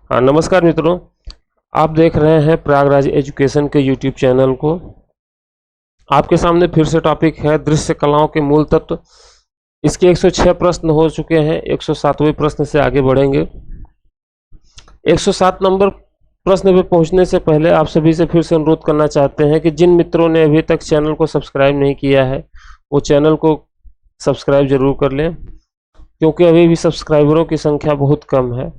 हाँ, नमस्कार मित्रों। आप देख रहे हैं प्रयागराज एजुकेशन के यूट्यूब चैनल को। आपके सामने फिर से टॉपिक है दृश्य कलाओं के मूल तत्व। इसके 106 प्रश्न हो चुके हैं। 107वें प्रश्न से आगे बढ़ेंगे। 107 नंबर प्रश्न पे पहुंचने से पहले आप सभी से फिर से अनुरोध करना चाहते हैं कि जिन मित्रों ने अभी तक चैनल को सब्सक्राइब नहीं किया है वो चैनल को सब्सक्राइब जरूर कर लें, क्योंकि अभी भी सब्सक्राइबरों की संख्या बहुत कम है।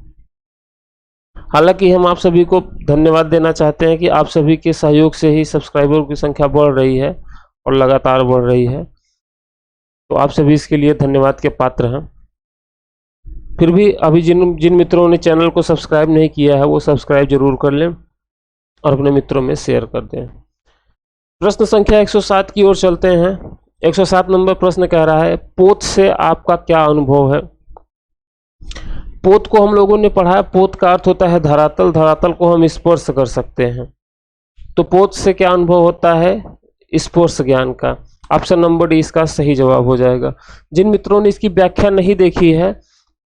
हालांकि हम आप सभी को धन्यवाद देना चाहते हैं कि आप सभी के सहयोग से ही सब्सक्राइबरों की संख्या बढ़ रही है और लगातार बढ़ रही है, तो आप सभी इसके लिए धन्यवाद के पात्र हैं। फिर भी अभी जिन मित्रों ने चैनल को सब्सक्राइब नहीं किया है वो सब्सक्राइब जरूर कर लें और अपने मित्रों में शेयर कर दें। प्रश्न संख्या 107 की ओर चलते हैं। 107 नंबर प्रश्न कह रहा है, पोत से आपका क्या अनुभव है। पोत को हम लोगों ने पढ़ा है। पोत का अर्थ होता है धरातल। धरातल को हम स्पर्श कर सकते हैं, तो पोत से क्या अनुभव होता है, स्पर्श ज्ञान का। ऑप्शन नंबर डी इसका सही जवाब हो जाएगा। जिन मित्रों ने इसकी व्याख्या नहीं देखी है,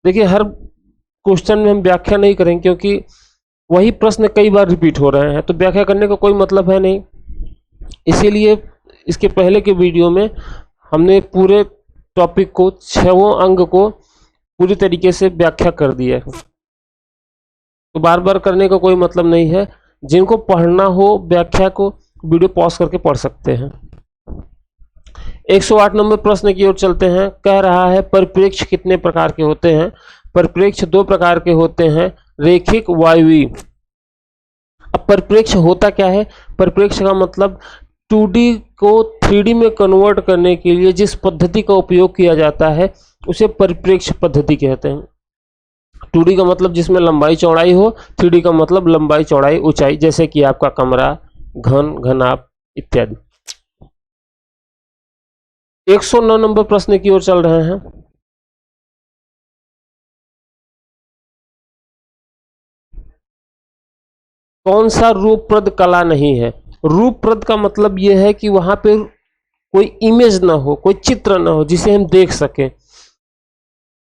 देखिए हर क्वेश्चन में हम व्याख्या नहीं करेंगे क्योंकि वही प्रश्न कई बार रिपीट हो रहे हैं, तो व्याख्या करने का कोई मतलब है नहीं। इसीलिए इसके पहले के वीडियो में हमने पूरे टॉपिक को, 6वां अंग को पूरी तरीके से व्याख्या कर दिया है, तो बार बार करने का कोई मतलब नहीं है। जिनको पढ़ना हो व्याख्या को वीडियो पॉज करके पढ़ सकते हैं। 108 नंबर प्रश्न की ओर चलते हैं। कह रहा है, परिप्रेक्ष्य कितने प्रकार के होते हैं। परिप्रेक्ष्य 2 प्रकार के होते हैं, रेखिक, वायवीय। अब परिप्रेक्ष्य होता क्या है। परिप्रेक्ष्य का मतलब 2D को 3D में कन्वर्ट करने के लिए जिस पद्धति का उपयोग किया जाता है उसे परिप्रेक्ष्य पद्धति कहते हैं। 2D का मतलब जिसमें लंबाई चौड़ाई हो, 3D का मतलब लंबाई चौड़ाई ऊंचाई, जैसे कि आपका कमरा, घन, घनाभ इत्यादि। 109 नंबर प्रश्न की ओर चल रहे हैं। कौन सा रूपप्रद कला नहीं है। रूपप्रद का मतलब यह है कि वहां पे कोई इमेज ना हो, कोई चित्र ना हो जिसे हम देख सकें।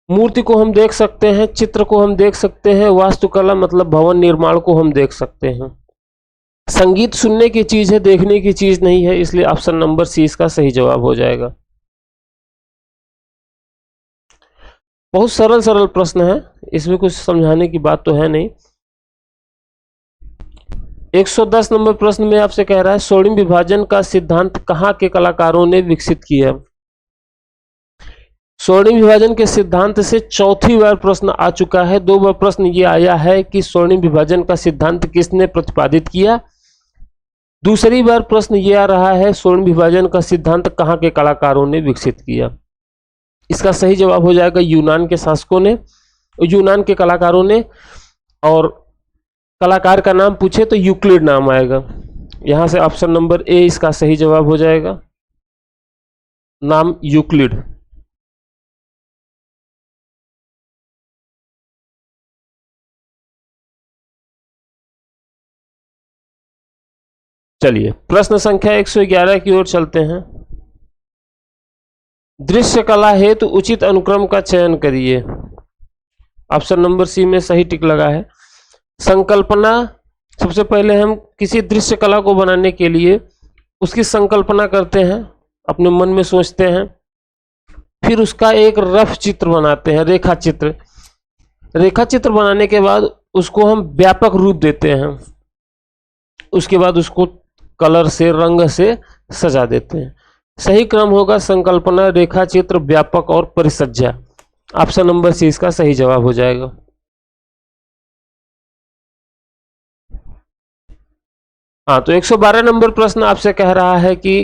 मूर्ति को हम देख सकते हैं, चित्र को हम देख सकते हैं, वास्तुकला मतलब भवन निर्माण को हम देख सकते हैं। संगीत सुनने की चीज है, देखने की चीज नहीं है, इसलिए ऑप्शन नंबर सी इसका सही जवाब हो जाएगा। बहुत सरल सरल प्रश्न है, इसमें कुछ समझाने की बात तो है नहीं। 110 नंबर प्रश्न में आपसे कह रहा है, स्वर्णिम विभाजन का सिद्धांत कहाँ के कलाकारों ने विकसित किया। स्वर्णिम विभाजन के सिद्धांत से चौथी बार प्रश्न आ चुका है। 2 बार प्रश्न ये आया है कि स्वर्णिम विभाजन का सिद्धांत किसने प्रतिपादित किया। दूसरी बार प्रश्न ये आ रहा है, स्वर्णिम विभाजन का सिद्धांत कहाँ के कलाकारों ने विकसित किया। इसका सही जवाब हो जाएगा यूनान के शासकों ने, यूनान के कलाकारों ने। और कलाकार का नाम पूछे तो यूक्लिड नाम आएगा। यहां से ऑप्शन नंबर ए इसका सही जवाब हो जाएगा, नाम यूक्लिड। चलिए प्रश्न संख्या 111 की ओर चलते हैं। दृश्य कला हेतु उचित अनुक्रम का चयन करिए। ऑप्शन नंबर सी में सही टिक लगा है। संकल्पना, सबसे पहले हम किसी दृश्य कला को बनाने के लिए उसकी संकल्पना करते हैं, अपने मन में सोचते हैं, फिर उसका एक रफ चित्र बनाते हैं, रेखा चित्र। रेखा चित्र बनाने के बाद उसको हम व्यापक रूप देते हैं, उसके बाद उसको कलर से, रंग से सजा देते हैं। सही क्रम होगा संकल्पना, रेखा चित्र, व्यापक और परिसज्जा। ऑप्शन नंबर सी इसका सही जवाब हो जाएगा। हाँ, तो 112 नंबर प्रश्न आपसे कह रहा है कि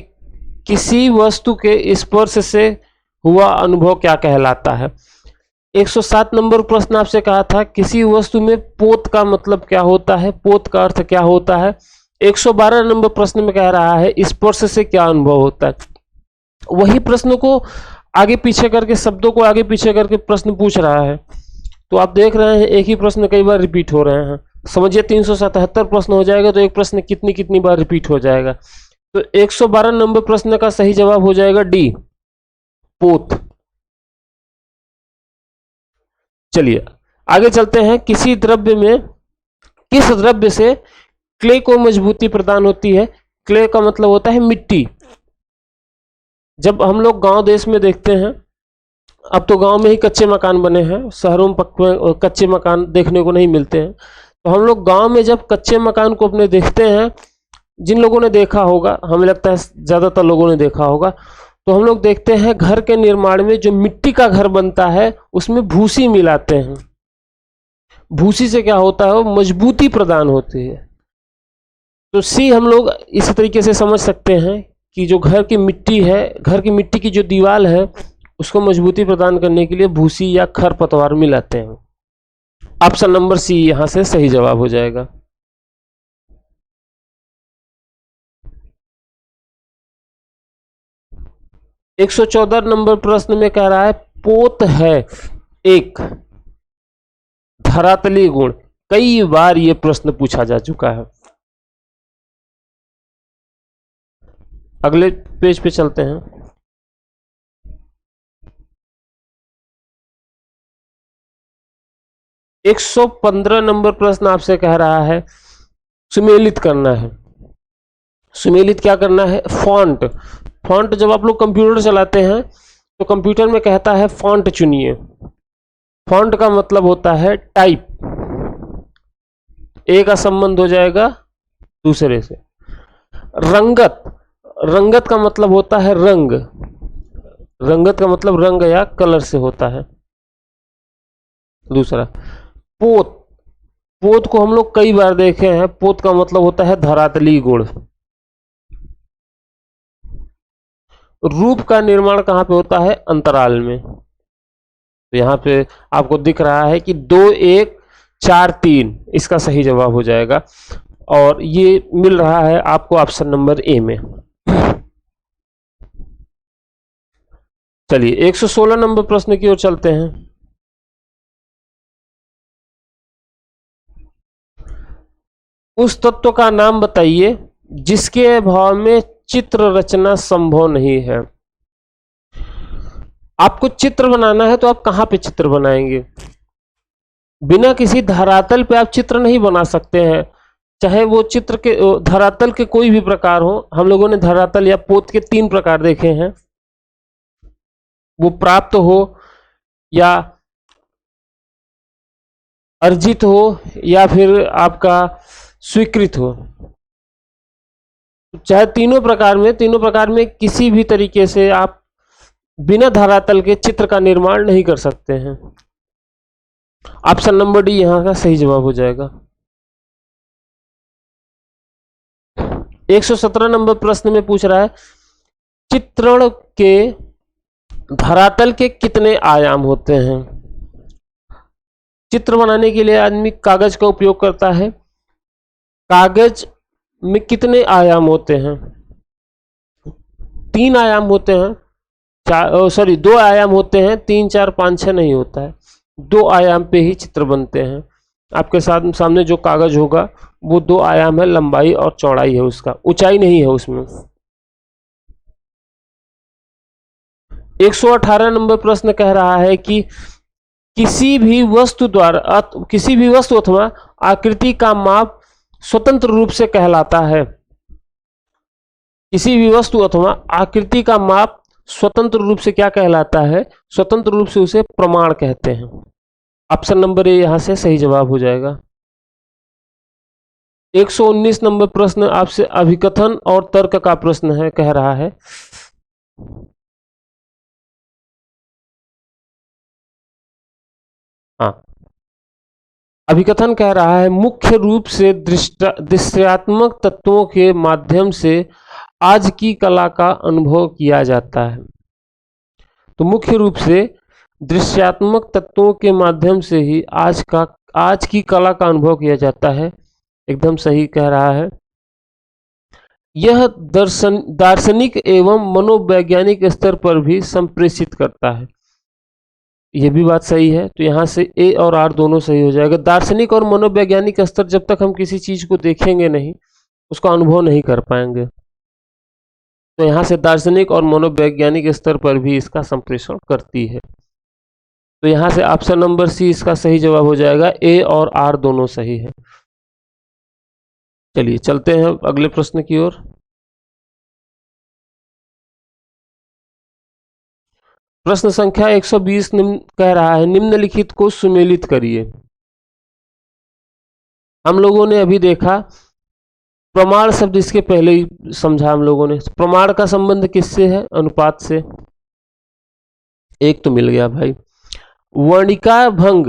किसी वस्तु के स्पर्श से हुआ अनुभव क्या कहलाता है। 107 नंबर प्रश्न आपसे कहा था किसी वस्तु में पोत का मतलब क्या होता है, पोत का अर्थ क्या होता है। 112 नंबर प्रश्न में कह रहा है स्पर्श से क्या अनुभव होता है। वही प्रश्न को आगे पीछे करके, शब्दों को आगे पीछे करके प्रश्न पूछ रहा है, तो आप देख रहे हैं एक ही प्रश्न कई बार रिपीट हो रहे हैं। समझिए 377 प्रश्न हो जाएगा तो एक प्रश्न कितनी कितनी बार रिपीट हो जाएगा। तो 112 नंबर प्रश्न का सही जवाब हो जाएगा डी, पोत। चलिए आगे चलते हैं। किसी द्रव्य में किस द्रव्य से क्ले को मजबूती प्रदान होती है? क्ले का मतलब होता है मिट्टी। जब हम लोग गांव देश में देखते हैं, अब तो गांव में ही कच्चे मकान बने हैं, शहरों में पक्के कच्चे मकान देखने को नहीं मिलते हैं। तो हम लोग गांव में जब कच्चे मकान को अपने देखते हैं, जिन लोगों ने देखा होगा, हमें लगता है ज्यादातर लोगों ने देखा होगा, तो हम लोग देखते हैं घर के निर्माण में जो मिट्टी का घर बनता है उसमें भूसी मिलाते हैं। भूसी से क्या होता है? वो मजबूती प्रदान होती है। तो सी हम लोग इसी तरीके से समझ सकते हैं कि जो घर की मिट्टी है, घर की मिट्टी की जो दीवार है, उसको मजबूती प्रदान करने के लिए भूसी या खरपतवार मिलाते हैं। ऑप्शन नंबर सी यहां से सही जवाब हो जाएगा। एक 114 नंबर प्रश्न में कह रहा है पोत है एक धरातली गुण। कई बार यह प्रश्न पूछा जा चुका है। अगले पेज पे चलते हैं। एक 115 नंबर प्रश्न आपसे कह रहा है सुमेलित करना है। सुमेलित क्या करना है? फॉन्ट। फॉन्ट जब आप लोग कंप्यूटर चलाते हैं तो कंप्यूटर में कहता है फॉन्ट चुनिए। फॉन्ट का मतलब होता है टाइप। ए का संबंध हो जाएगा दूसरे से। रंगत। रंगत का मतलब होता है रंग। रंगत का मतलब रंग या कलर से होता है। दूसरा पोत। पोत को हम लोग कई बार देखे हैं। पोत का मतलब होता है धरातली गुण। रूप का निर्माण कहां पे होता है? अंतराल में। तो यहां पे आपको दिख रहा है कि 2 1 4 3 इसका सही जवाब हो जाएगा, और ये मिल रहा है आपको ऑप्शन नंबर ए में। चलिए 116 नंबर प्रश्न की ओर चलते हैं। उस तत्व का नाम बताइए जिसके अभाव में चित्र रचना संभव नहीं है। आपको चित्र बनाना है तो आप कहां पे चित्र बनाएंगे? बिना किसी धरातल पे आप चित्र नहीं बना सकते हैं, चाहे वो चित्र के धरातल के कोई भी प्रकार हो। हम लोगों ने धरातल या पोत के 3 प्रकार देखे हैं, वो प्राप्त हो या अर्जित हो या फिर आपका स्वीकृत हो। चाहे तीनों प्रकार में किसी भी तरीके से आप बिना धरातल के चित्र का निर्माण नहीं कर सकते हैं। ऑप्शन नंबर डी यहां का सही जवाब हो जाएगा। 117 नंबर प्रश्न में पूछ रहा है चित्रण के धरातल के कितने आयाम होते हैं? चित्र बनाने के लिए आदमी कागज का उपयोग करता है। कागज में कितने आयाम होते हैं? 3 आयाम होते हैं। 2 आयाम होते हैं। 3 4 5 6 नहीं होता है। 2 आयाम पे ही चित्र बनते हैं। आपके साथ सामने जो कागज होगा वो 2 आयाम है, लंबाई और चौड़ाई है उसका, ऊंचाई नहीं है उसमें। 118 नंबर प्रश्न कह रहा है कि किसी भी वस्तु अथवा आकृति का माप स्वतंत्र रूप से कहलाता है। किसी भी वस्तु अथवा आकृति का माप स्वतंत्र रूप से क्या कहलाता है? स्वतंत्र रूप से उसे प्रमाण कहते हैं। ऑप्शन नंबर ए यहां से सही जवाब हो जाएगा। 119 नंबर प्रश्न आपसे अभिकथन और तर्क का प्रश्न है, कह रहा है हाँ, अभिकथन कह रहा है मुख्य रूप से दृश्यात्मक तत्वों के माध्यम से आज की कला का अनुभव किया जाता है। तो मुख्य रूप से दृश्यात्मक तत्वों के माध्यम से ही आज की कला का अनुभव किया जाता है। एकदम सही कह रहा है। यह दार्शनिक एवं मनोवैज्ञानिक स्तर पर भी संप्रेषित करता है। यह भी बात सही है। तो यहां से ए और आर दोनों सही हो जाएगा। दार्शनिक और मनोवैज्ञानिक स्तर, जब तक हम किसी चीज को देखेंगे नहीं उसका अनुभव नहीं कर पाएंगे। तो यहां से दार्शनिक और मनोवैज्ञानिक स्तर पर भी इसका संप्रेषण करती है। तो यहां से ऑप्शन नंबर सी इसका सही जवाब हो जाएगा। ए और आर दोनों सही है। चलिए चलते हैं अगले प्रश्न की ओर। प्रश्न संख्या 120 निम्न कह रहा है, निम्नलिखित को सुमेलित करिए। हम लोगों ने अभी देखा प्रमाण शब्द, इसके पहले ही समझा हम लोगों ने। प्रमाण का संबंध किससे है? अनुपात से। एक तो मिल गया भाई। वर्णिका भंग,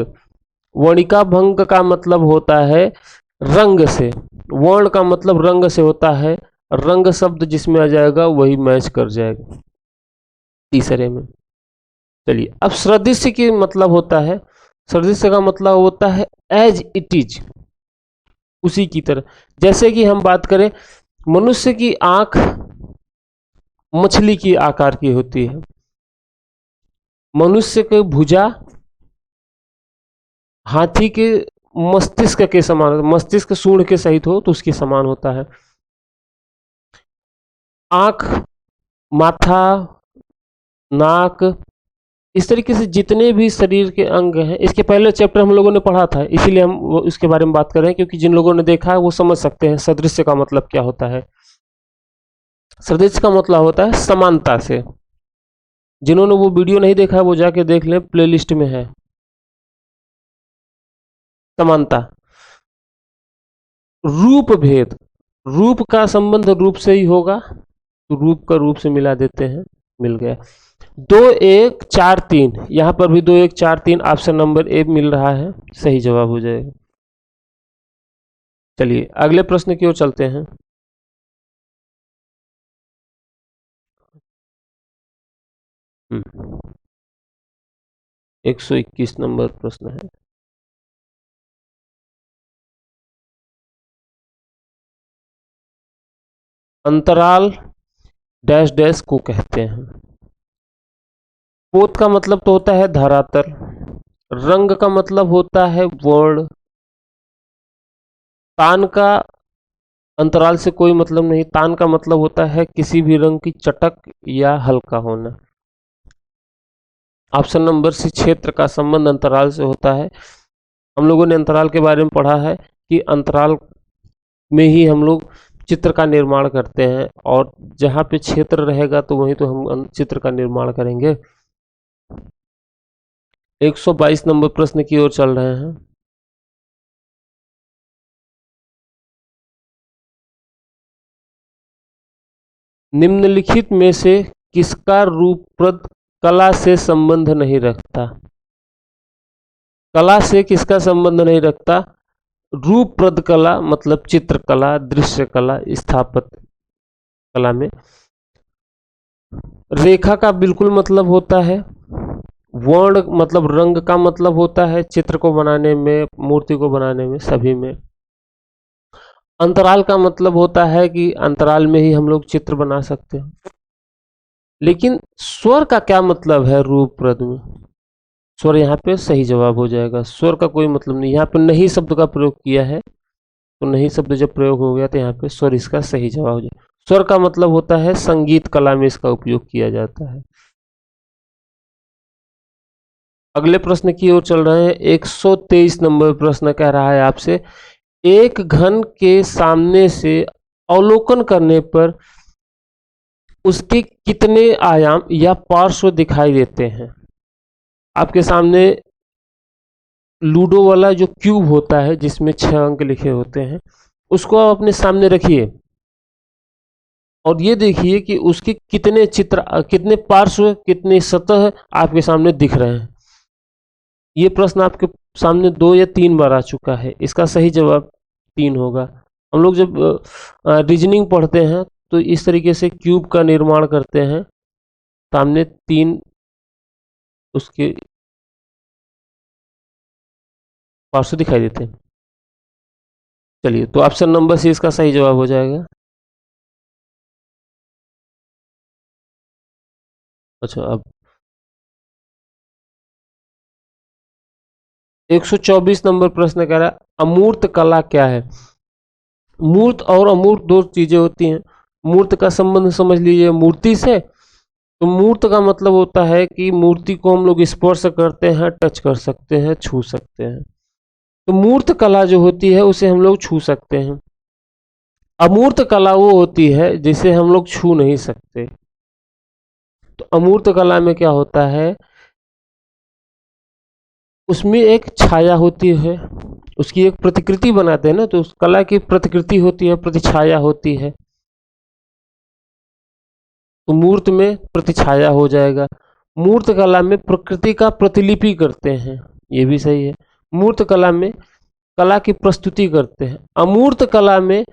वर्णिका भंग का मतलब होता है रंग से। वर्ण का मतलब रंग से होता है, रंग शब्द जिसमें आ जाएगा वही मैच कर जाएगा तीसरे में। चलिए अब सदृश्य की मतलब होता है, सदृश्य का मतलब होता है एज इट इज, उसी की तरह। जैसे कि हम बात करें, मनुष्य की आंख मछली की आकार की होती है, मनुष्य की भुजा हाथी के मस्तिष्क के समान, मस्तिष्क सूंड के सहित हो तो उसके समान होता है। आंख, माथा, नाक, इस तरीके से जितने भी शरीर के अंग हैं, इसके पहले चैप्टर हम लोगों ने पढ़ा था, इसीलिए हम उसके बारे में बात कर रहे हैं, क्योंकि जिन लोगों ने देखा है वो समझ सकते हैं सदृश्य का मतलब क्या होता है। सदृश्य का मतलब होता है समानता से। जिन्होंने वो वीडियो नहीं देखा है वो जाके देख लें, प्लेलिस्ट में है। समानता। रूप भेद, रूप का संबंध रूप से ही होगा, तो रूप का रूप से मिला देते हैं, मिल गया। 2 1 4 3, यहां पर भी 2 1 4 3 ऑप्शन नंबर ए मिल रहा है, सही जवाब हो जाएगा। चलिए अगले प्रश्न की ओर चलते हैं। हम्म, 121 नंबर प्रश्न है। अंतराल डैश डैश को कहते हैं। पोत का मतलब तो होता है धरातल, रंग का मतलब होता है वर्ण, तान का अंतराल से कोई मतलब नहीं, तान का मतलब होता है किसी भी रंग की चटक या हल्का होना। ऑप्शन नंबर सी, क्षेत्र का संबंध अंतराल से होता है। हम लोगों ने अंतराल के बारे में पढ़ा है कि अंतराल में ही हम लोग चित्र का निर्माण करते हैं, और जहां पे क्षेत्र रहेगा तो वहीं तो हम चित्र का निर्माण करेंगे। 122 नंबर प्रश्न की ओर चल रहे हैं। निम्नलिखित में से किसका रूपप्रद कला से संबंध नहीं रखता? कला से किसका संबंध नहीं रखता? रूपप्रद कला मतलब चित्रकला, दृश्य कला, स्थापत्य कला में रेखा का बिल्कुल मतलब होता है, वर्ण मतलब रंग का मतलब होता है चित्र को बनाने में, मूर्ति को बनाने में, सभी में। अंतराल का मतलब होता है कि अंतराल में ही हम लोग चित्र बना सकते हैं। लेकिन स्वर का क्या मतलब है रूपप्रद में? स्वर यहाँ पे सही जवाब हो जाएगा। स्वर का कोई मतलब नहीं, यहाँ पे नहीं शब्द का प्रयोग किया है, तो नहीं शब्द जब प्रयोग हो गया तो यहाँ पे स्वर इसका सही जवाब हो जाएगा। स्वर का मतलब होता है संगीत कला में इसका उपयोग किया जाता है। अगले प्रश्न की ओर चल रहे हैं। 123 नंबर प्रश्न कह रहा है आपसे, एक घन के सामने से अवलोकन करने पर उसके कितने आयाम या पार्श्व दिखाई देते हैं? आपके सामने लूडो वाला जो क्यूब होता है जिसमें 6 अंक लिखे होते हैं, उसको आप अपने सामने रखिए और ये देखिए कि उसके कितने चित्र, कितने पार्श्व, कितने सतह आपके सामने दिख रहे हैं। ये प्रश्न आपके सामने 2 या 3 बार आ चुका है, इसका सही जवाब 3 होगा। हम लोग जब रीजनिंग पढ़ते हैं तो इस तरीके से क्यूब का निर्माण करते हैं, सामने 3 उसके पार्श्व दिखाई देते हैं। चलिए तो ऑप्शन नंबर सी इसका सही जवाब हो जाएगा। अच्छा अब 124 नंबर प्रश्न कह रहा है, अमूर्त कला क्या है? मूर्त और अमूर्त दो चीजें होती हैं। मूर्त का संबंध समझ लीजिए मूर्ति से, तो मूर्त का मतलब होता है कि मूर्ति को हम लोग स्पर्श करते हैं, टच कर सकते हैं, छू सकते हैं। तो मूर्त कला जो होती है उसे हम लोग छू सकते हैं। अमूर्त कला वो होती है जिसे हम लोग छू नहीं सकते। तो अमूर्त कला में क्या होता है, उसमें एक छाया होती है, उसकी एक प्रतिकृति बनाते हैं ना, तो उस कला की प्रतिकृति होती है, प्रतिछाया होती है। तो मूर्त में प्रतिछाया हो जाएगा। मूर्त कला में प्रकृति का प्रतिलिपि करते हैं, ये भी सही है। मूर्त कला में कला की प्रस्तुति करते हैं। अमूर्त कला में,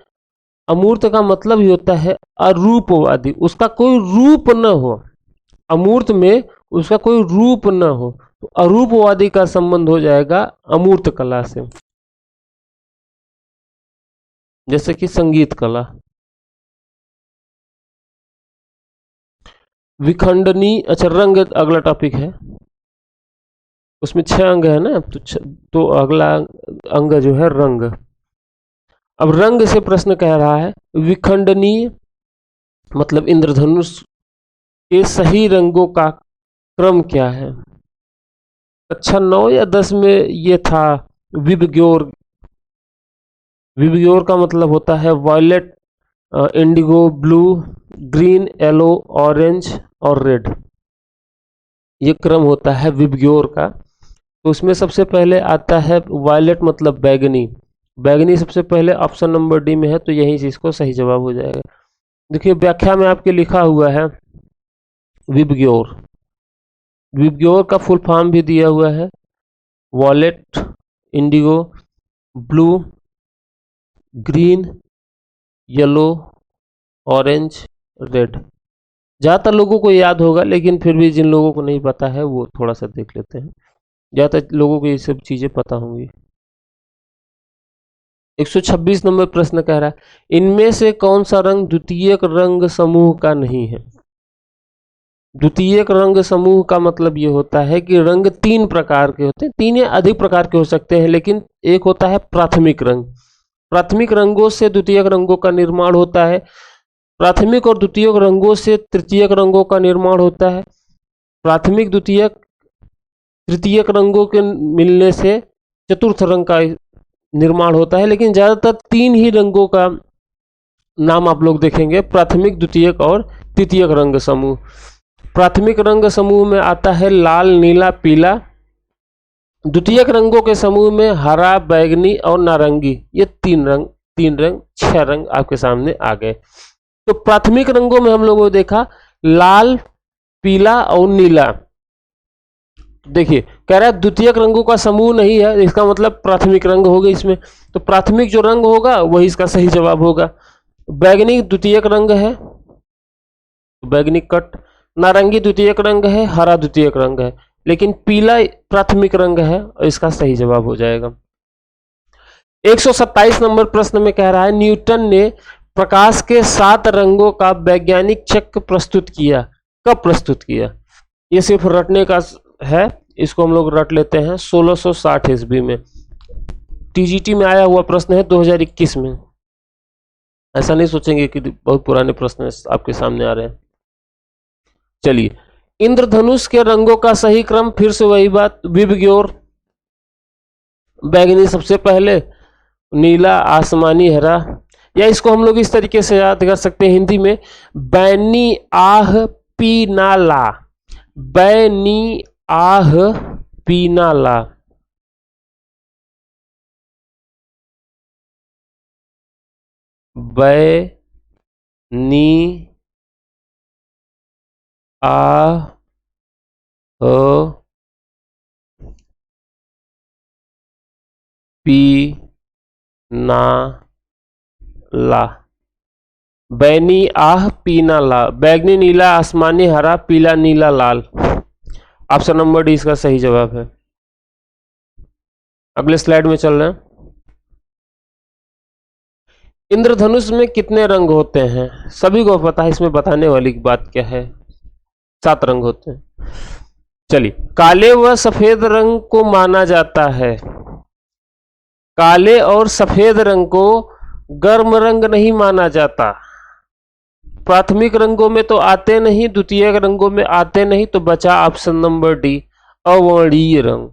अमूर्त का मतलब ही होता है अरूपवादी, उसका कोई रूप न हो। अमूर्त में उसका कोई रूप न हो, तो अरूपवादी का संबंध हो जाएगा अमूर्त कला से। जैसे कि संगीत कला। विखंडनी, अच्छा रंग अगला टॉपिक है, उसमें 6 अंग है ना, तो अगला अंग जो है रंग। अब रंग से प्रश्न कह रहा है विखंडनीय मतलब इंद्रधनुष के सही रंगों का क्रम क्या है। कक्षा 9 या 10 में ये था विबग्योर। विबग्योर का मतलब होता है violet, indigo, blue, green, yellow, orange और रेड। ये क्रम होता है विबग्योर का। तो उसमें सबसे पहले आता है वायलेट मतलब बैगनी। बैगनी सबसे पहले ऑप्शन नंबर डी में है, तो यही चीज को सही जवाब हो जाएगा। देखिए व्याख्या में आपके लिखा हुआ है विबग्योर। विबग्योर का फुल फॉर्म भी दिया हुआ है, wallet, Indigo, blue, green, yellow, orange, red. ज़्यादातर लोगों को याद होगा, लेकिन फिर भी जिन लोगों को नहीं पता है वो थोड़ा सा देख लेते हैं। ज़्यादातर लोगों को ये सब चीज़ें पता होंगी। 126 नंबर प्रश्न कह रहा है इनमें से कौन सा रंग द्वितीयक रंग समूह का नहीं है। द्वितीयक रंग समूह का मतलब ये होता है कि रंग 3 प्रकार के होते हैं, 3 या अधिक प्रकार के हो सकते हैं, लेकिन एक होता है प्राथमिक रंग। प्राथमिक रंगों से द्वितीयक रंगों का निर्माण होता है। प्राथमिक और द्वितीयक रंगों से तृतीयक रंगों का निर्माण होता है। प्राथमिक, द्वितीयक, तृतीयक रंगों के मिलने से चतुर्थ रंग का निर्माण होता है, लेकिन ज्यादातर 3 ही रंगों का नाम आप लोग देखेंगे, प्राथमिक, द्वितीयक और तृतीयक रंग समूह। प्राथमिक रंग समूह में आता है लाल, नीला, पीला। द्वितीयक रंगों के समूह में हरा, बैगनी और नारंगी। ये 3 रंग 6 रंग आपके सामने आ गए। तो प्राथमिक रंगों में हम लोगों ने देखा लाल, पीला और नीला। देखिए कह रहा है द्वितीयक रंगों का समूह नहीं है, इसका मतलब प्राथमिक रंग हो गए इसमें। तो प्राथमिक जो रंग होगा वही इसका सही जवाब होगा। बैगनी द्वितीयक रंग है, बैगनी कट। नारंगी द्वितीयक रंग है, हरा द्वितीयक रंग है, लेकिन पीला प्राथमिक रंग है और इसका सही जवाब हो जाएगा। 127 नंबर प्रश्न में कह रहा है न्यूटन ने प्रकाश के 7 रंगों का वैज्ञानिक चक्र प्रस्तुत किया। कब प्रस्तुत किया? ये सिर्फ रटने का है, इसको हम लोग रट लेते हैं। 1660 ईस्वी में। टीजीटी में आया हुआ प्रश्न है 2021 में। ऐसा नहीं सोचेंगे कि बहुत पुराने प्रश्न आपके सामने आ रहे हैं। चलिए, इंद्रधनुष के रंगों का सही क्रम, फिर से वही बात, विबग्योर। बैगनी सबसे पहले, नीला, आसमानी, हरा। या इसको हम लोग इस तरीके से याद कर सकते हैं हिंदी में, बैनी आह पीनाला। बैनी आह पीनाला। बैनी आह पीनाला। बैनी आह पीनाला। बैगनी, नीला, आसमानी, हरा, पीला, नीला, लाल। ऑप्शन नंबर डी इसका सही जवाब है। अगले स्लाइड में चल रहे हैं। इंद्रधनुष में कितने रंग होते हैं? सभी को पता है, इसमें बताने वाली बात क्या है? 7 रंग होते हैं। चलिए, काले व सफेद रंग को माना जाता है। काले और सफेद रंग को गर्म रंग नहीं माना जाता। प्राथमिक रंगों में तो आते नहीं, द्वितीयक रंगों में आते नहीं, तो बचा ऑप्शन नंबर डी, अवर्णीय रंग।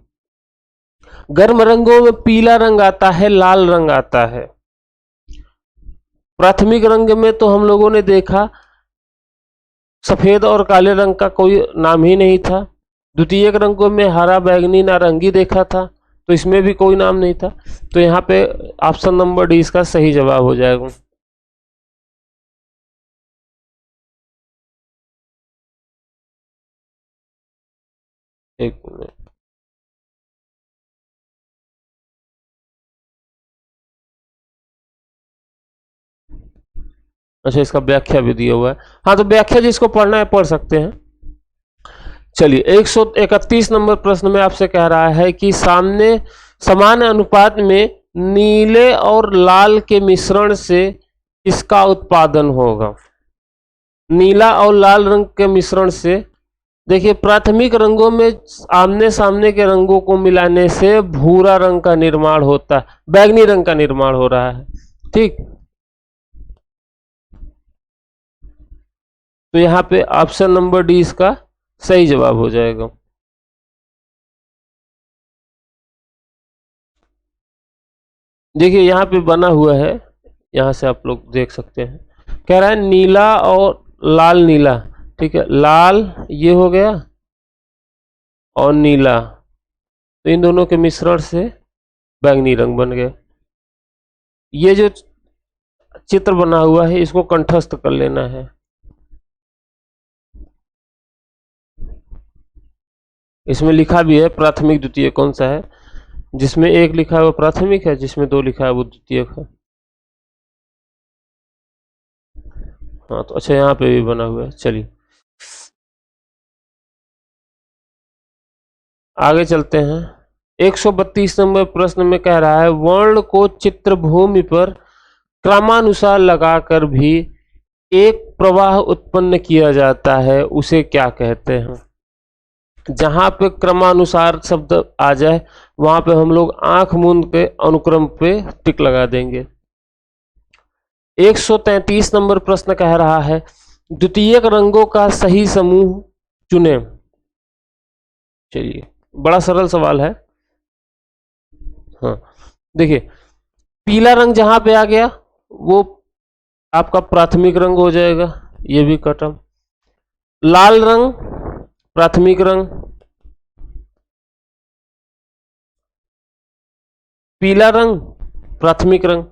गर्म रंगों में पीला रंग आता है, लाल रंग आता है। प्राथमिक रंग में तो हम लोगों ने देखा सफेद और काले रंग का कोई नाम ही नहीं था। द्वितीयक रंगों में हरा, बैगनी, नारंगी देखा था, तो इसमें भी कोई नाम नहीं था। तो यहाँ पे ऑप्शन नंबर डी इसका सही जवाब हो जाएगा। एक मिनट, अच्छा इसका व्याख्या भी दिया हुआ है। हाँ, तो व्याख्या जिसको पढ़ना है पढ़ सकते हैं। चलिए 131 नंबर प्रश्न में आपसे कह रहा है कि सामने समान अनुपात में नीले और लाल के मिश्रण से इसका उत्पादन होगा। नीला और लाल रंग के मिश्रण से, देखिए प्राथमिक रंगों में आमने सामने के रंगों को मिलाने से भूरा रंग का निर्माण होता है, बैगनी रंग का निर्माण हो रहा है। ठीक, तो यहाँ पे ऑप्शन नंबर डी इसका सही जवाब हो जाएगा। देखिए यहाँ पे बना हुआ है, यहाँ से आप लोग देख सकते हैं। कह रहा है नीला और लाल नीला, ठीक है, लाल ये हो गया और नीला, तो इन दोनों के मिश्रण से बैंगनी रंग बन गया। ये जो चित्र बना हुआ है इसको कंठस्थ कर लेना है। इसमें लिखा भी है प्राथमिक द्वितीय कौन सा है, जिसमें एक लिखा है वो प्राथमिक है, जिसमें दो लिखा है वो द्वितीयक है। हाँ, तो अच्छा यहाँ पे भी बना हुआ है। चलिए आगे चलते हैं। 132 नंबर प्रश्न में कह रहा है वर्ण को चित्रभूमि पर क्रमानुसार लगाकर भी एक प्रवाह उत्पन्न किया जाता है, उसे क्या कहते हैं। जहां पे क्रमानुसार शब्द आ जाए वहां पे हम लोग आंख मूंद के अनुक्रम पे टिक लगा देंगे। 133 नंबर प्रश्न कह रहा है द्वितीयक रंगों का सही समूह चुने। चलिए बड़ा सरल सवाल है। हाँ देखिए, पीला रंग जहां पे आ गया वो आपका प्राथमिक रंग हो जाएगा, ये भी कटम। लाल रंग प्राथमिक रंग, पीला रंग प्राथमिक रंग,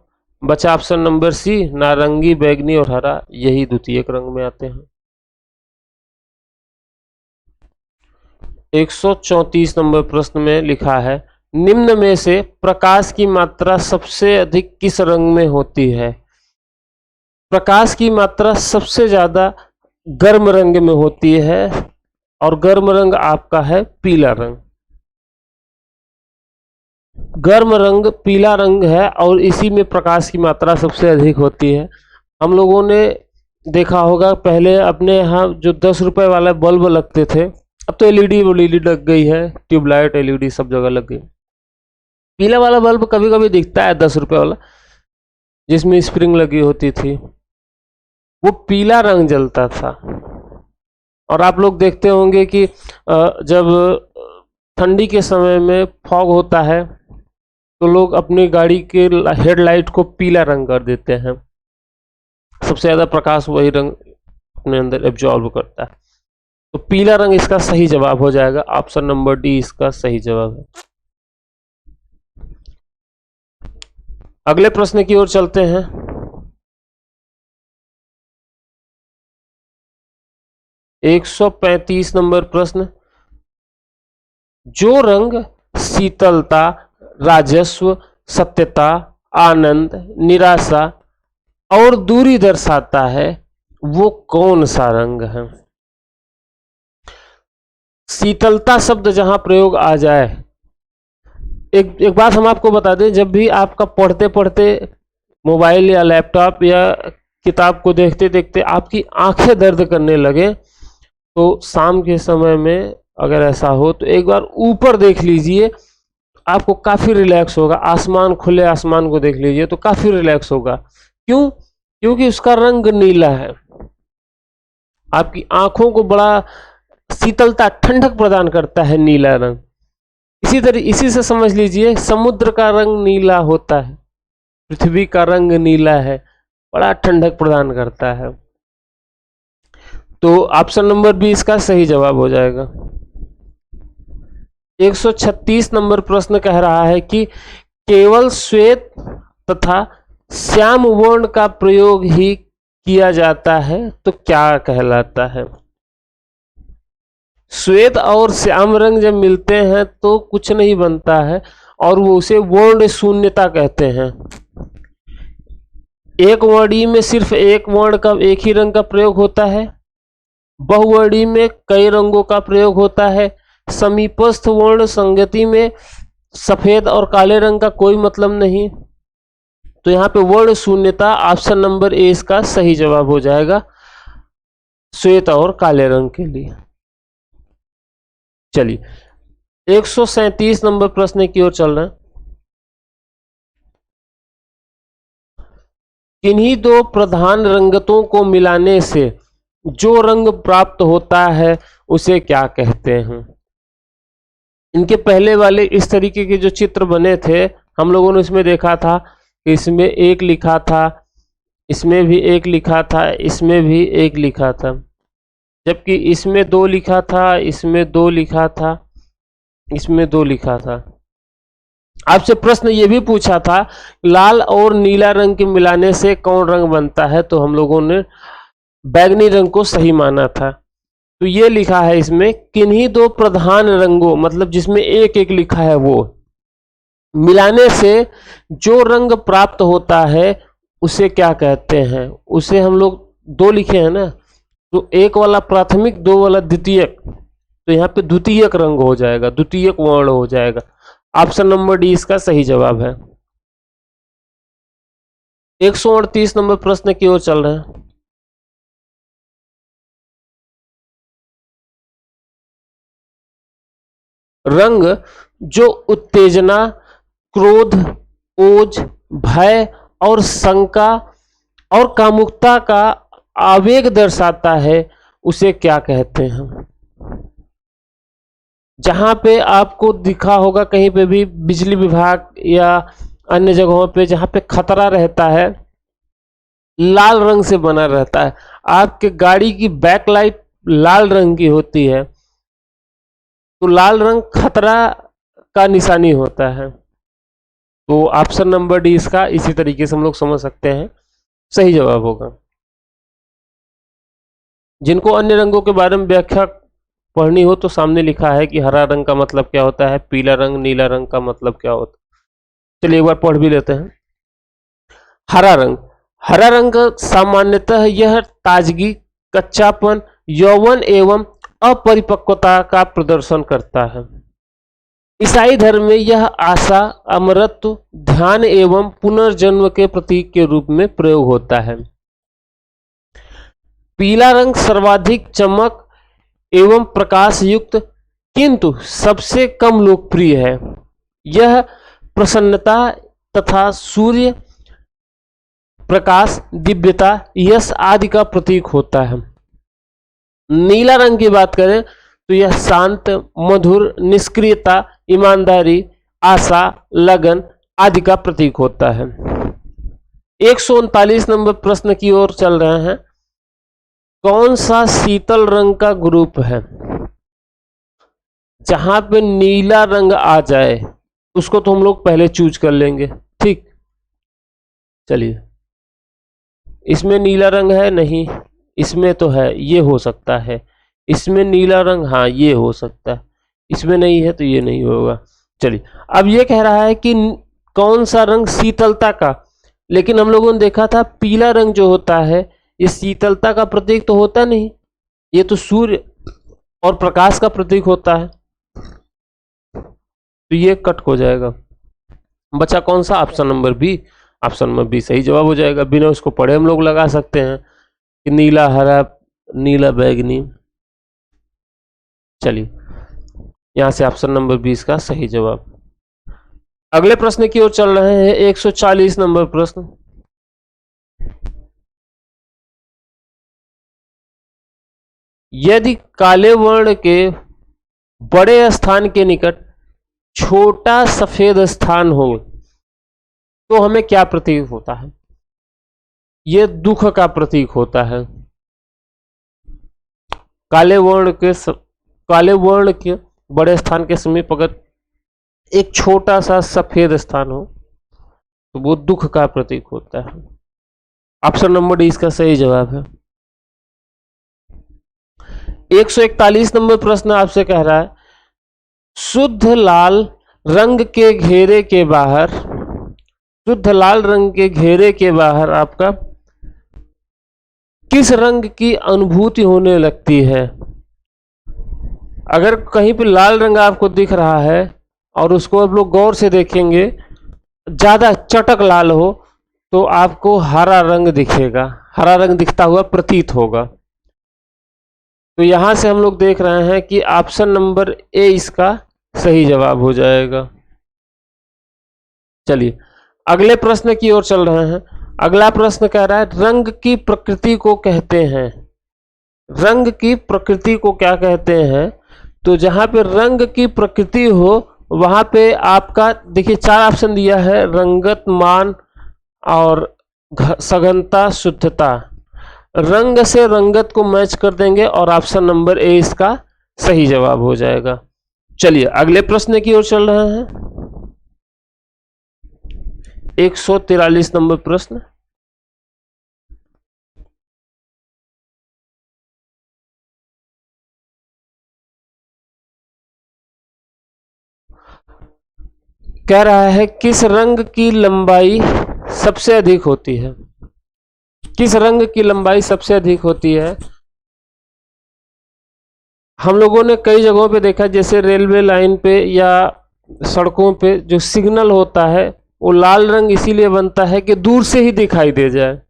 बचा ऑप्शन नंबर सी नारंगी, बैगनी और हरा, यही द्वितीयक रंग में आते हैं। 134 नंबर प्रश्न में लिखा है निम्न में से प्रकाश की मात्रा सबसे अधिक किस रंग में होती है। प्रकाश की मात्रा सबसे ज्यादा गर्म रंग में होती है और गर्म रंग आपका है पीला रंग। गर्म रंग पीला रंग है और इसी में प्रकाश की मात्रा सबसे अधिक होती है। हम लोगों ने देखा होगा पहले अपने यहाँ जो 10 रुपए वाला बल्ब लगते थे, अब तो एलईडी लग गई है, ट्यूबलाइट एलईडी सब जगह लग गई। पीला वाला बल्ब कभी कभी दिखता है 10 रुपए वाला, जिसमें स्प्रिंग लगी होती थी, वो पीला रंग जलता था। और आप लोग देखते होंगे कि जब ठंडी के समय में फॉग होता है तो लोग अपनी गाड़ी के हेडलाइट को पीला रंग कर देते हैं। सबसे ज्यादा प्रकाश वही रंग अपने अंदर एब्जॉर्ब करता है। तो पीला रंग इसका सही जवाब हो जाएगा, ऑप्शन नंबर डी इसका सही जवाब है। अगले प्रश्न की ओर चलते हैं। एक 135 नंबर प्रश्न, जो रंग शीतलता, राजस्व, सत्यता, आनंद, निराशा और दूरी दर्शाता है वो कौन सा रंग है। शीतलता शब्द जहां प्रयोग आ जाए, एक बात हम आपको बता दें, जब भी आपका पढ़ते पढ़ते मोबाइल या लैपटॉप या किताब को देखते देखते आपकी आंखें दर्द करने लगे तो शाम के समय में अगर ऐसा हो तो एक बार ऊपर देख लीजिए, आपको काफी रिलैक्स होगा। आसमान, खुले आसमान को देख लीजिए तो काफी रिलैक्स होगा। क्यों? क्योंकि उसका रंग नीला है, आपकी आंखों को बड़ा शीतलता, ठंडक प्रदान करता है नीला रंग। इसी से समझ लीजिए समुद्र का रंग नीला होता है, पृथ्वी का रंग नीला है, बड़ा ठंडक प्रदान करता है। तो ऑप्शन नंबर बी इसका सही जवाब हो जाएगा। 136 नंबर प्रश्न कह रहा है कि केवल श्वेत तथा श्याम वर्ण का प्रयोग ही किया जाता है तो क्या कहलाता है? श्वेत और श्याम रंग जब मिलते हैं तो कुछ नहीं बनता है और वो उसे वर्ण शून्यता कहते हैं। एक वर्णी में सिर्फ एक वर्ण का, एक ही रंग का प्रयोग होता है। बहुवर्णी में कई रंगों का प्रयोग होता है। समीपस्थ वर्ण संगति में सफेद और काले रंग का कोई मतलब नहीं। तो यहाँ पे वर्ण शून्यता ऑप्शन नंबर ए इसका सही जवाब हो जाएगा श्वेत और काले रंग के लिए। चलिए 137 नंबर प्रश्न की ओर चल रहे हैं। किन्हीं दो प्रधान रंगतों को मिलाने से जो रंग प्राप्त होता है उसे क्या कहते हैं? इनके पहले वाले इस तरीके के जो चित्र बने थे हम लोगों ने इसमें देखा था कि इसमें एक लिखा था, इसमें भी एक लिखा था, इसमें भी एक लिखा था, जबकि इसमें दो लिखा था, इसमें दो लिखा था, इसमें दो लिखा था। आपसे प्रश्न ये भी पूछा था लाल और नीला रंग के मिलाने से कौन रंग बनता है, तो हम लोगों ने बैगनी रंग को सही माना था। तो ये लिखा है इसमें किन्हीं दो प्रधान रंगों, मतलब जिसमें एक एक लिखा है, वो मिलाने से जो रंग प्राप्त होता है उसे क्या कहते हैं? उसे हम लोग दो लिखे हैं ना, तो एक वाला प्राथमिक, दो वाला द्वितीयक, तो यहाँ पे द्वितीयक रंग हो जाएगा, द्वितीयक वर्ण हो जाएगा। ऑप्शन नंबर डी इसका सही जवाब है। 138 नंबर प्रश्न की ओर चल रहे हैं। रंग जो उत्तेजना, क्रोध, ओज, भय और शंका और कामुकता का आवेग दर्शाता है उसे क्या कहते हैं? जहां पे आपको दिखा होगा कहीं पे भी बिजली विभाग या अन्य जगहों पे जहां पे खतरा रहता है, लाल रंग से बना रहता है। आपके गाड़ी की बैकलाइट लाल रंग की होती है, तो लाल रंग खतरा का निशानी होता है। तो ऑप्शन नंबर डी इसका इसी तरीके से हम लोग समझ सकते हैं सही जवाब होगा। जिनको अन्य रंगों के बारे में व्याख्या पढ़नी हो तो सामने लिखा है कि हरा रंग का मतलब क्या होता है, पीला रंग, नीला रंग का मतलब क्या होता है। चलिए एक बार पढ़ भी लेते हैं। हरा रंग, हरा रंग सामान्यतः यह ताजगी, कच्चापन, यौवन एवं अपरिपक्वता का प्रदर्शन करता है। ईसाई धर्म में यह आशा, अमरत्व, ध्यान एवं पुनर्जन्म के प्रतीक के रूप में प्रयोग होता है। पीला रंग सर्वाधिक चमक एवं प्रकाश युक्त किंतु सबसे कम लोकप्रिय है। यह प्रसन्नता तथा सूर्य प्रकाश, दिव्यता, यश आदि का प्रतीक होता है। नीला रंग की बात करें तो यह शांत, मधुर, निष्क्रियता, ईमानदारी, आशा, लगन आदि का प्रतीक होता है। 139 नंबर प्रश्न की ओर चल रहे हैं। कौन सा शीतल रंग का ग्रुप है? जहां पे नीला रंग आ जाए उसको तो हम लोग पहले चूज कर लेंगे, ठीक। चलिए, इसमें नीला रंग है नहीं, इसमें तो है, ये हो सकता है। इसमें नीला रंग, हाँ ये हो सकता है। इसमें नहीं है तो ये नहीं होगा। चलिए, अब ये कह रहा है कि कौन सा रंग शीतलता का, लेकिन हम लोगों ने देखा था पीला रंग जो होता है ये शीतलता का प्रतीक तो होता नहीं, ये तो सूर्य और प्रकाश का प्रतीक होता है। तो ये कट हो जाएगा। बचा कौन सा? Option number B. Option number B सही जवाब हो जाएगा। बिना उसको पढ़े हम लोग लगा सकते हैं कि नीला हरा, नीला बैगनी। चलिए, यहां से ऑप्शन नंबर 20 का सही जवाब। अगले प्रश्न की ओर चल रहे हैं। 140 नंबर प्रश्न। यदि काले वर्ण के बड़े स्थान के निकट छोटा सफेद स्थान हो तो हमें क्या प्रतीत होता है? ये दुख का प्रतीक होता है। काले वर्ण के बड़े स्थान के समीप अगर एक छोटा सा सफेद स्थान हो तो वो दुख का प्रतीक होता है। ऑप्शन नंबर डी इसका सही जवाब है। 141 नंबर प्रश्न आपसे कह रहा है, शुद्ध लाल रंग के घेरे के बाहर, शुद्ध लाल रंग के घेरे के बाहर आपका किस रंग की अनुभूति होने लगती है? अगर कहीं पे लाल रंग आपको दिख रहा है और उसको आप लोग गौर से देखेंगे, ज्यादा चटक लाल हो तो आपको हरा रंग दिखेगा, हरा रंग दिखता हुआ प्रतीत होगा। तो यहां से हम लोग देख रहे हैं कि ऑप्शन नंबर ए इसका सही जवाब हो जाएगा। चलिए अगले प्रश्न की ओर चल रहे हैं। अगला प्रश्न कह रहा है, रंग की प्रकृति को कहते हैं, रंग की प्रकृति को क्या कहते हैं? तो जहां पे रंग की प्रकृति हो वहां पे आपका देखिए 4 ऑप्शन दिया है, रंगत, मान और सघनता, शुद्धता। रंग से रंगत को मैच कर देंगे और ऑप्शन नंबर ए इसका सही जवाब हो जाएगा। चलिए अगले प्रश्न की ओर चल रहे हैं। 143 नंबर प्रश्न, कह रहा है किस रंग की लंबाई सबसे अधिक होती है? किस रंग की लंबाई सबसे अधिक होती है? हम लोगों ने कई जगहों पे देखा, जैसे रेलवे लाइन पे या सड़कों पे जो सिग्नल होता है वो लाल रंग इसीलिए बनता है कि दूर से ही दिखाई दे जाए,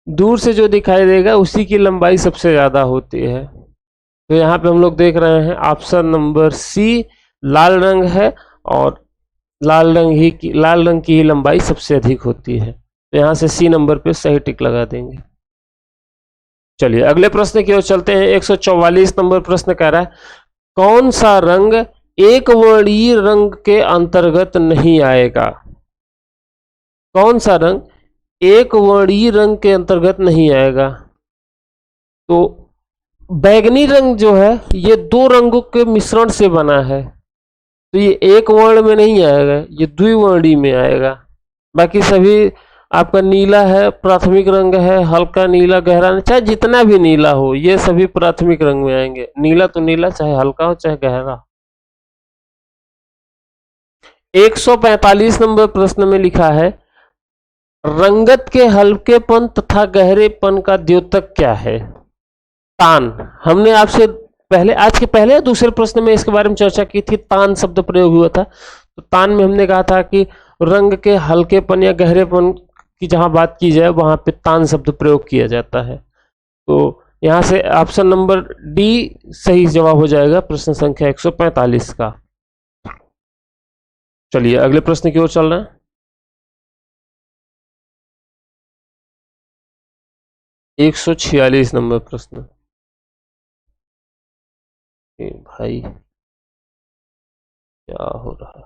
दूर से जो दिखाई देगा उसी की लंबाई सबसे ज्यादा होती है। तो यहाँ पे हम लोग देख रहे हैं ऑप्शन नंबर सी लाल रंग है और लाल रंग की ही लंबाई सबसे अधिक होती है। तो यहाँ से सी नंबर पे सही टिक लगा देंगे। चलिए अगले प्रश्न की ओर चलते हैं। 144 नंबर प्रश्न कह रहा है, कौन सा रंग एक वर्णीय रंग के अंतर्गत नहीं आएगा? कौन सा रंग एक वर्णीय रंग के अंतर्गत नहीं आएगा? तो बैगनी रंग जो है ये 2 रंगों के मिश्रण से बना है, तो ये एक वर्ण में नहीं आएगा, ये द्विवर्णी में आएगा। बाकी सभी आपका नीला है, प्राथमिक रंग है, हल्का नीला, गहरा, चाहे जितना भी नीला हो ये सभी प्राथमिक रंग में आएंगे। नीला तो नीला, चाहे हल्का हो चाहे गहरा। 145 नंबर प्रश्न में लिखा है, रंगत के हल्केपन तथा गहरेपन का द्योतक क्या है? तान। हमने आपसे पहले, आज के पहले या दूसरे प्रश्न में इसके बारे में चर्चा की थी, तान शब्द प्रयोग हुआ था। तो तान में हमने कहा था कि रंग के हल्केपन या गहरेपन की जहां बात की जाए वहां पे तान शब्द प्रयोग किया जाता है। तो यहां से ऑप्शन नंबर डी सही जवाब हो जाएगा प्रश्न संख्या 145 का। चलिए अगले प्रश्न की ओर चल रहे हैं। 146 नंबर प्रश्न। भाई क्या हो रहा है?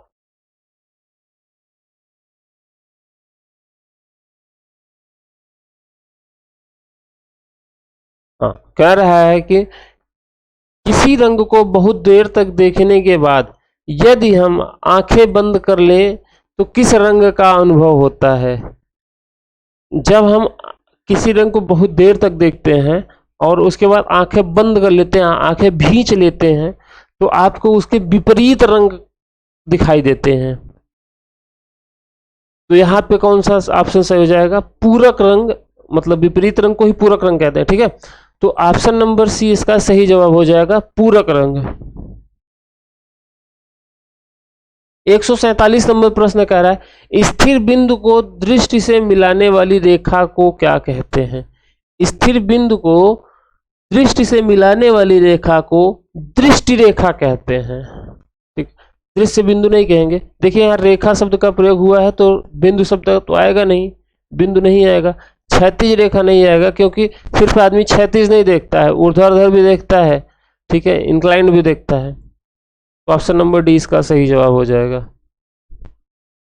हाँ, कह रहा है कि किसी रंग को बहुत देर तक देखने के बाद यदि हम आंखें बंद कर लें तो किस रंग का अनुभव होता है? जब हम किसी रंग को बहुत देर तक देखते हैं और उसके बाद आंखें बंद कर लेते हैं, आंखें भींच लेते हैं, तो आपको उसके विपरीत रंग दिखाई देते हैं। तो यहाँ पे कौन सा ऑप्शन सही हो जाएगा? पूरक रंग, मतलब विपरीत रंग को ही पूरक रंग कहते हैं, ठीक है। तो ऑप्शन नंबर सी इसका सही जवाब हो जाएगा, पूरक रंग। 147 नंबर प्रश्न कह रहा है, स्थिर बिंदु को दृष्टि से मिलाने वाली रेखा को क्या कहते हैं? स्थिर बिंदु को दृष्टि से मिलाने वाली रेखा को दृष्टि रेखा कहते हैं, ठीक। दृश्य बिंदु नहीं कहेंगे। देखिए यहाँ रेखा शब्द का प्रयोग हुआ है तो बिंदु शब्द तो आएगा नहीं, बिंदु नहीं आएगा। क्षैतिज रेखा नहीं आएगा, क्योंकि सिर्फ आदमी क्षैतिज नहीं देखता है, ऊर्ध्वाधर भी देखता है, ठीक है, इंक्लाइंड भी देखता है। तो ऑप्शन नंबर डी इसका सही जवाब हो जाएगा।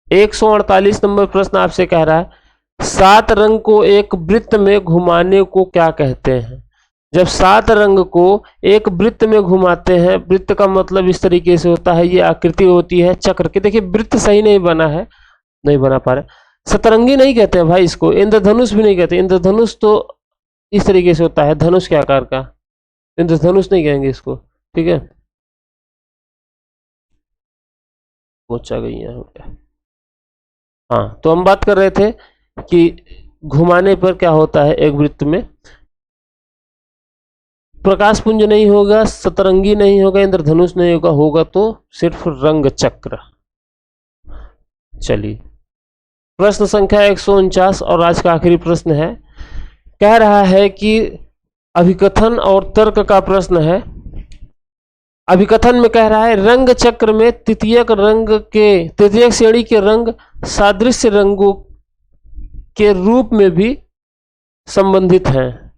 148 नंबर प्रश्न आपसे कह रहा है, सात रंग को एक वृत्त में घुमाने को क्या कहते हैं? जब सात रंग को एक वृत्त में घुमाते हैं, वृत्त का मतलब इस तरीके से होता है, ये आकृति होती है चक्र की। देखिए वृत्त सही नहीं बना है, नहीं बना पा रहे। सतरंगी नहीं कहते हैं भाई इसको, इंद्रधनुष भी नहीं कहते। इंद्रधनुष तो इस तरीके से होता है, धनुष के आकार का, इंद्रधनुष नहीं कहेंगे इसको, ठीक है। पहुंचा गई है। हाँ, तो हम बात कर रहे थे कि घुमाने पर क्या होता है एक वृत्त में। प्रकाश पुंज नहीं होगा, सतरंगी नहीं होगा, इंद्रधनुष नहीं होगा, होगा तो सिर्फ रंग चक्र। चलिए प्रश्न संख्या 149 और आज का आखिरी प्रश्न है। कह रहा है कि अभिकथन और तर्क का प्रश्न है। अभिकथन में कह रहा है रंग चक्र में तृतीयक श्रेणी के रंग सादृश्य रंगों के रूप में भी संबंधित हैं।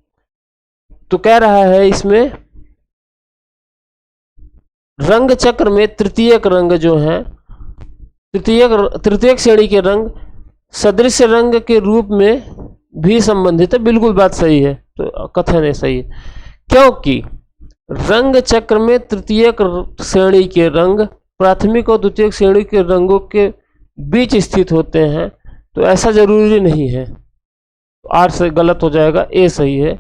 तो कह रहा है इसमें रंग चक्र में तृतीयक रंग जो है, तृतीयक श्रेणी के रंग सदृश्य रंग के रूप में भी संबंधित है। बिल्कुल बात सही है, तो कथन है सही है, क्योंकि रंग चक्र में तृतीयक श्रेणी के रंग प्राथमिक और द्वितीयक श्रेणी के रंगों के बीच स्थित होते हैं। तो ऐसा जरूरी नहीं है। आर से गलत हो जाएगा, ए सही है।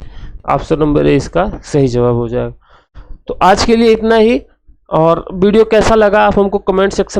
ऑप्शन नंबर ए इसका सही जवाब हो जाएगा। तो आज के लिए इतना ही, और वीडियो कैसा लगा आप हमको कमेंट सेक्शन